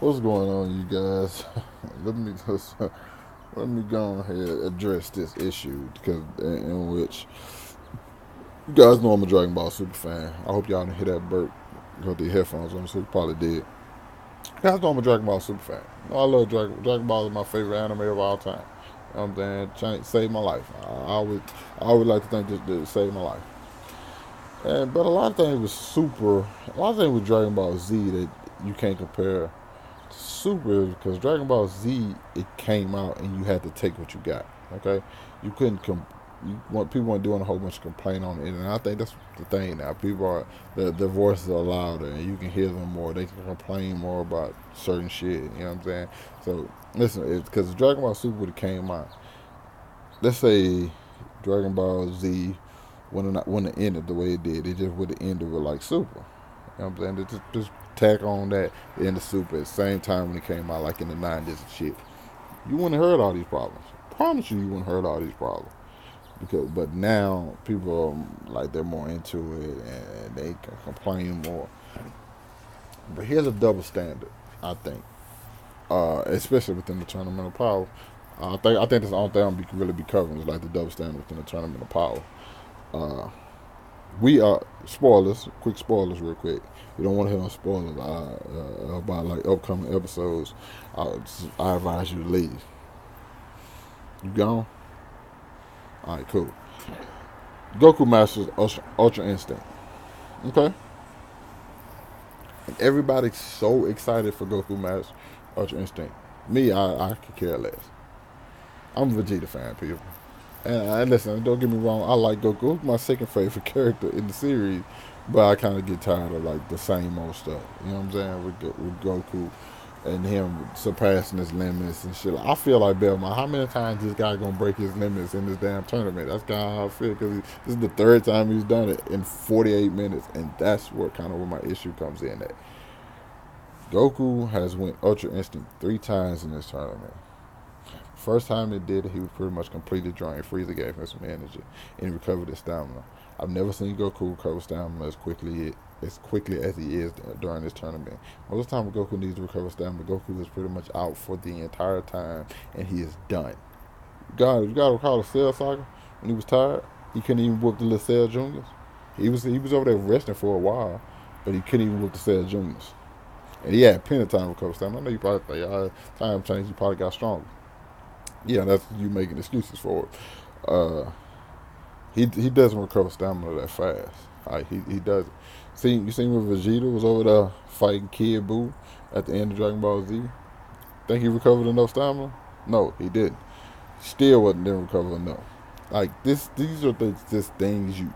What's going on, you guys? let me just, let me go ahead and address this issue because in which you guys know I'm a Dragon Ball super fan. I hope y'all didn't hear that burp. Got the headphones on, so you probably did. You guys know I'm a Dragon Ball super fan. You know, I love Dragon Ball is my favorite anime of all time. You know what I'm saying? Saved my life. I would like to think this saved my life. But a lot of things with Dragon Ball Z that you can't compare Super because Dragon Ball Z it came out and you had to take what you got. Okay, you couldn't people weren't doing a whole bunch of complaining on it, and I think that's the thing now. People are their voices are louder and you can hear them more. They can complain more about certain shit. You know what I'm saying? So listen, it's because Dragon Ball Super would have came out. Let's say Dragon Ball Z when it ended the way it did, it just would have ended with like Super. You know what I'm saying? Just tack on that in the Super at the same time when it came out, like in the 90s and shit. You wouldn't have heard all these problems. I promise you wouldn't have heard all these problems. But now people are like they're more into it and they can complain more. But here's a double standard, I think, especially within the tournament of power. I think that's the only thing I'm really be covering is like the double standard within the tournament of power. Uh, we are spoilers, quick spoilers, real quick. You don't want to hit on spoilers about like upcoming episodes. I advise you to leave. You gone? All right, cool. Goku masters Ultra Instinct. Okay, and everybody's so excited for Goku masters Ultra Instinct. Me, I could care less. I'm a Vegeta fan, people. And listen, don't get me wrong, I like Goku. He's my second favorite character in the series, but I kind of get tired of like the same old stuff. You know what I'm saying with Goku and him surpassing his limits and shit. I feel like Belmont. How many times this guy gonna break his limits in this damn tournament? That's kind of how I feel because this is the third time he's done it in 48 minutes, and that's where kind of where my issue comes in at. Goku has went Ultra Instinct 3 times in this tournament. First time it did, he was pretty much completely drained. Frieza gave him some energy, and he recovered his stamina. I've never seen Goku recover stamina as quickly as he is during this tournament. Most of the time, Goku needs to recover stamina. Goku is pretty much out for the entire time, and he is done. God, you gotta recall the Cell Saga when he was tired. He couldn't even whoop the little Cell Juniors. He was over there resting for a while, but he couldn't even whoop the Cell Juniors. And he had plenty of time to recover stamina. I know you probably think, time changed, he probably got stronger. Yeah, that's you making excuses for it. He doesn't recover stamina that fast. He doesn't. You seen when Vegeta was over there fighting Kid Buu at the end of Dragon Ball Z? Think he recovered enough stamina? No, he didn't. Didn't recover enough. Like these are just things you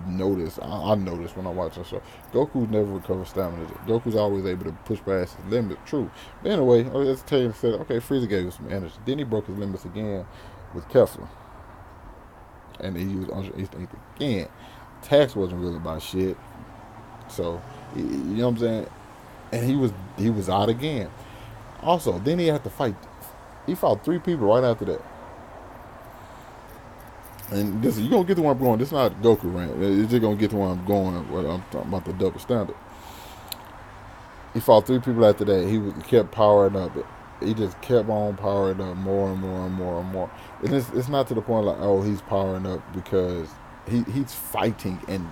notice. I notice when I watch the show. Goku's never recovered stamina. Goku's always able to push past his limits. True. But anyway, let's tell you said, okay, Frieza gave him some energy. Then he broke his limits again with Kefla, and he used Ultra Instinct again. Tax wasn't really about shit. So you know what I'm saying. And he was out again. Also, then he had to fight. He fought 3 people right after that. And this you're gonna get to where I'm going. This is not Goku rant. It's just gonna get to where I'm going. What I'm talking about the double standard. He fought 3 people after that. He kept powering up. He just kept on powering up more and more and more and more. And it's not to the point like he's powering up because he's fighting and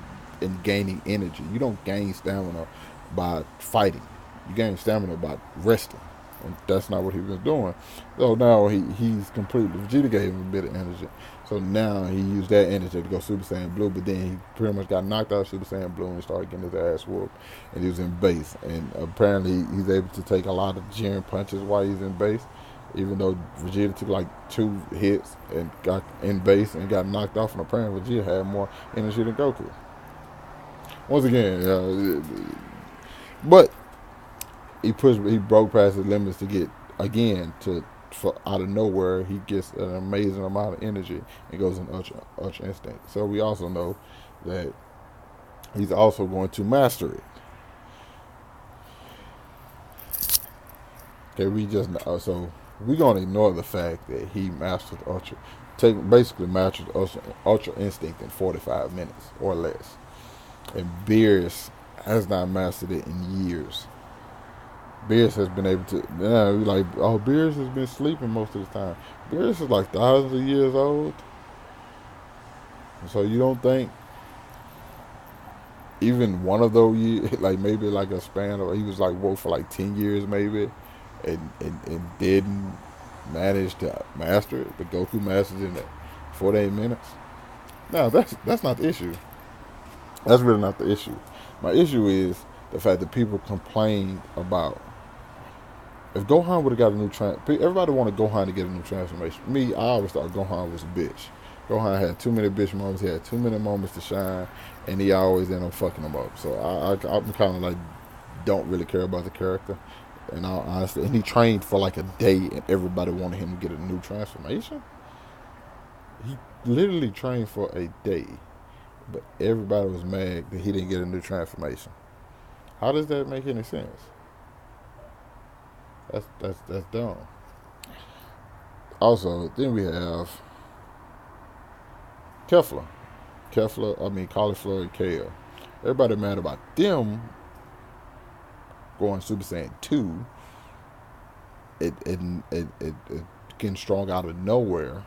gaining energy. You don't gain stamina by fighting. You gain stamina by resting. And that's not what he was doing. So now he's completely Vegeta gave him a bit of energy. So now he used that energy to go Super Saiyan Blue, but then he pretty much got knocked out of Super Saiyan Blue and started getting his ass whooped. And he was in base. And apparently he's able to take a lot of Jiren punches while he's in base. Even though Vegeta took like 2 hits and got in base and got knocked off, and apparently Vegeta had more energy than Goku. Once again, but he broke past his limits to get again to out of nowhere he gets an amazing amount of energy and goes in ultra instinct. So we also know that he's also going to master it. Okay, so we're gonna ignore the fact that he mastered basically mastered ultra instinct in 45 minutes or less, and Beerus has not mastered it in years. Beerus has been able to. Yeah, like, oh, Beerus has been sleeping most of the time. Beerus is like thousands of years old. So you don't think even one of those years, like maybe like a span of, he was like woke for like 10 years maybe, and didn't manage to master it. But Goku masters it in 48 minutes. No, that's not the issue. That's really not the issue. My issue is the fact that people complain about if Gohan would have got a new everybody wanted Gohan to get a new transformation. Me, I always thought Gohan was a bitch. Gohan had too many bitch moments. He had too many moments to shine, and he always ended up fucking them up. So I'm kind of like don't really care about the character. And honestly, and he trained for like a day, and everybody wanted him to get a new transformation. He literally trained for a day, but everybody was mad that he didn't get a new transformation. How does that make any sense? That's dumb. Also, then we have Kefla. Cauliflower and Kale. Everybody mad about them going Super Saiyan 2. It getting strong out of nowhere.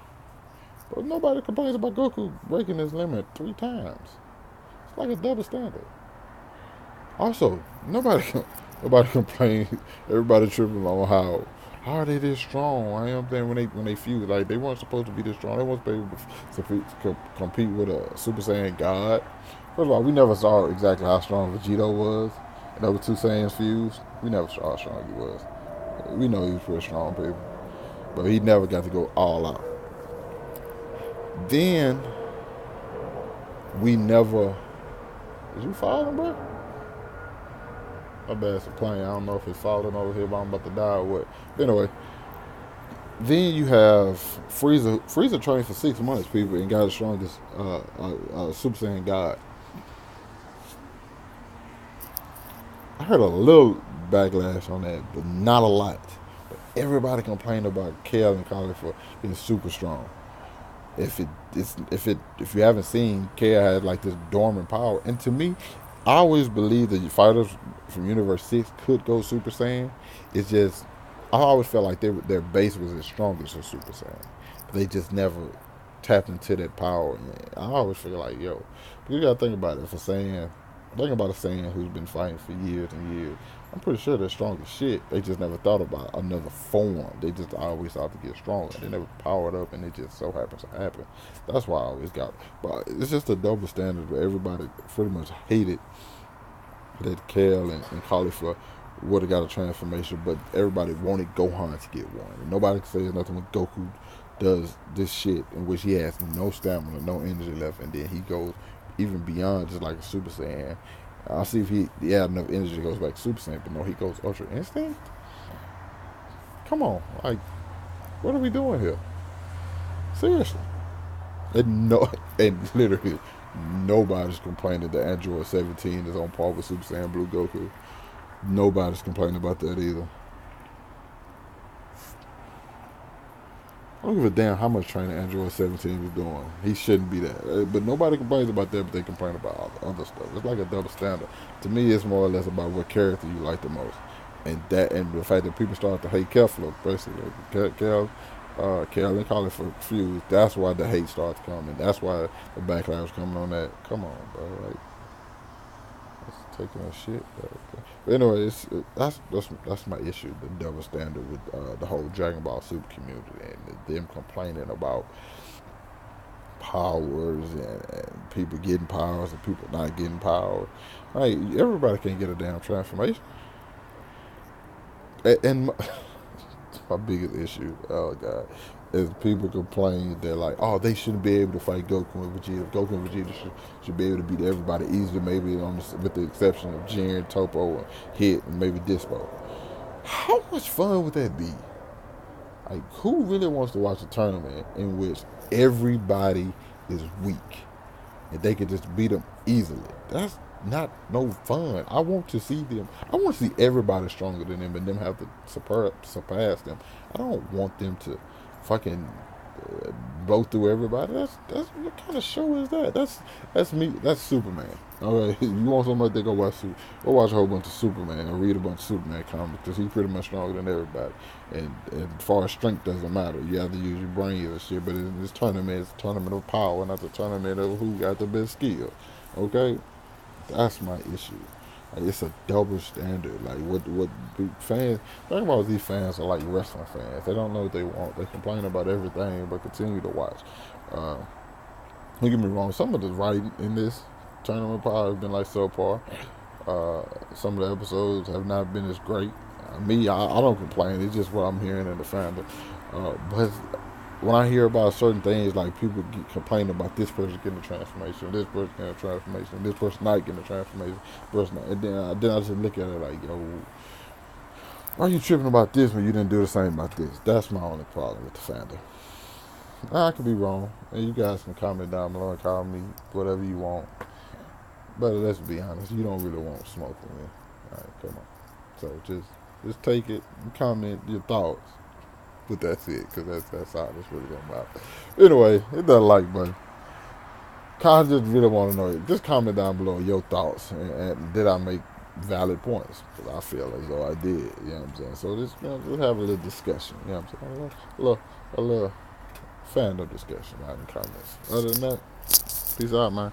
But nobody complains about Goku breaking his limit 3 times. It's like a double standard. Also, nobody complains. Everybody tripping on how are they this strong? I am saying when they fuse, like they weren't supposed to be this strong. They weren't supposed to compete with a Super Saiyan God. First of all, we never saw exactly how strong Vegito was. And those two Saiyans fused. We never saw how strong he was. We know he was pretty strong, people, but he never got to go all out. Then we never. Is you falling, bro? My bad, it's a plane. I don't know if it's falling over here, but I'm about to die or what. But anyway, then you have Frieza. Frieza trained for 6 months, people, and got the strongest Super Saiyan God. I heard a little backlash on that, but not a lot. But everybody complained about Kale and Kali for being super strong. If you haven't seen, Kale had like this dormant power, and to me, I always believed that fighters from Universe 6 could go Super Saiyan. It's just I always felt like their base was as strong as a Super Saiyan. But they just never tapped into that power. And I always feel like, yo, you gotta think about it. If a Saiyan, think about a Saiyan who's been fighting for years and years. I'm pretty sure they're strong as shit. They just never thought about another form. They just always thought to get stronger. They never powered up, and it just so happens to happen. That's why I always got. But it's just a double standard where everybody pretty much hated that Kale and Cauliflower would have got a transformation, but everybody wanted Gohan to get one. And nobody says nothing when Goku does this shit in which he has no stamina, no energy left, and then he goes even beyond just like a Super Saiyan. I'll see if he had enough energy to go back to Super Saiyan, but no, he goes Ultra Instinct? Come on, like, what are we doing here? Seriously. And literally, nobody's complaining that Android 17 is on par with Super Saiyan Blue Goku. Nobody's complaining about that either. I don't give a damn how much training Android 17 was doing. He shouldn't be that. But nobody complains about that, but they complain about all the other stuff. It's like a double standard. To me, it's more or less about what character you like the most. And the fact that people start to hate Kefla, basically. Kel and Colin for Fuse, that's why the hate starts coming. That's why the backlash is coming on that. Come on, bro. Like, it's taking a shit. But anyway, that's my issue. The double standard with the whole Dragon Ball Super community and them complaining about powers and people getting powers and people not getting powers. Like, everybody can get a damn transformation. And my biggest issue, oh god, is people complain that like, oh, they shouldn't be able to fight Goku and Vegeta. Goku and Vegeta should be able to beat everybody easily, maybe with the exception of Jiren, Topo, Hit, and maybe Dispo. How much fun would that be? Like, who really wants to watch a tournament in which everybody is weak and they can just beat them easily? That's not no fun. I want to see them. I want to see everybody stronger than them and them have to surpass them. I don't want them to fucking blow through everybody. That's what kind of show is that? That's me. That's Superman. All right, you want somebody to go go watch a whole bunch of Superman and read a bunch of Superman comics because he's pretty much stronger than everybody. And as far as strength doesn't matter. You have to use your brain and shit. But in this tournament, it's a tournament of power, not the tournament of who got the best skill. Okay, that's my issue. Like, it's a double standard. Like what fans think about these fans are like wrestling fans. They don't know what they want. They complain about everything but continue to watch. Uh, don't get me wrong. Some of the writing in this tournament probably have been like subpar. Some of the episodes have not been as great. I don't complain. It's just what I'm hearing in the fandom. But when I hear about certain things, like people complaining about this person getting a transformation, this person getting a transformation, this person not getting a transformation, person not, and then I just look at it like, yo, why are you tripping about this when you didn't do the same about this? That's my only problem with the fandom. I could be wrong, and you guys can comment down below and call me whatever you want. But let's be honest, you don't really want smoke from me. All right, come on. So just take it and comment your thoughts. But that's it, because that's all this really gonna matter. Anyway, hit that like button. I just really want to know. Just comment down below your thoughts, and did I make valid points? Because I feel as though I did. You know what I'm saying? So just have a little discussion. You know what I'm saying? A little fandom discussion out in the comments. Other than that, peace out, man.